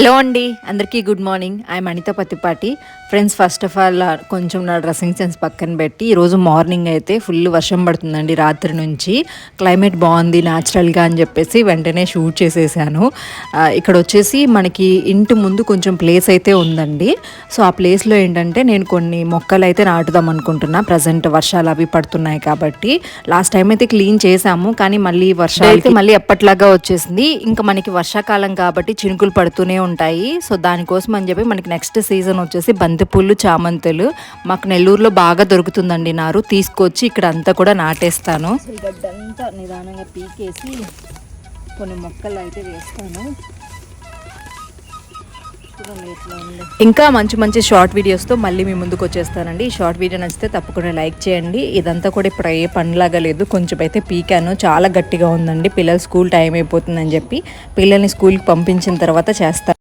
Hello అండి, అందరికీ good morning. I am Anitha Pattipati. Friends, first of all కొంచెం నా డ్రెస్సింగ్ సెన్స్ పక్కన పెట్టి ఈరోజు మార్నింగ్ అయితే ఫుల్ వర్షం పడుతుందండి. రాత్రి నుంచి క్లైమేట్ బాగుంది న్యాచురల్గా అని చెప్పేసి వెంటనే షూట్ చేసేసాను. ఇక్కడ వచ్చేసి మనకి ఇంటి ముందు కొంచెం ప్లేస్ అయితే ఉందండి. సో ఆ ప్లేస్లో ఏంటంటే నేను కొన్ని మొక్కలు అయితే నాటుదాం అనుకుంటున్నా. ప్రజెంట్ వర్షాలు అవి పడుతున్నాయి కాబట్టి లాస్ట్ టైం అయితే క్లీన్ చేసాము, కానీ మళ్ళీ వర్షాలు అయితే మళ్ళీ ఎప్పట్లాగా వచ్చేసింది. ఇంకా మనకి వర్షాకాలం కాబట్టి చినుకులు పడుతూనే ఉంటాయి. సో దానికోసం అని చెప్పి మనకి నెక్స్ట్ సీజన్ వచ్చేసి బంతిపూలు, చామంతులు మాకు నెల్లూరులో బాగా దొరుకుతుందండి. నారు తీసుకొచ్చి ఇక్కడ అంతా కూడా నాటేస్తాను. ఈ గడ్డంతా నిదానంగా పీకేసి కొన్ని మొక్కలు అయితే వేస్తాను. ఇంకా మంచి మంచి షార్ట్ వీడియోస్తో మళ్ళీ మీ ముందుకు వచ్చేస్తానండి. ఈ షార్ట్ వీడియో నచ్చితే తప్పకుండా లైక్ చేయండి. ఇదంతా కూడా ఇప్పుడు ఏ పనిలాగా లేదు, కొంచెం అయితే పీకాను. చాలా గట్టిగా ఉందండి. పిల్లలు స్కూల్ టైం అయిపోతుందని చెప్పి పిల్లల్ని స్కూల్కి పంపించిన తర్వాత చేస్తాను.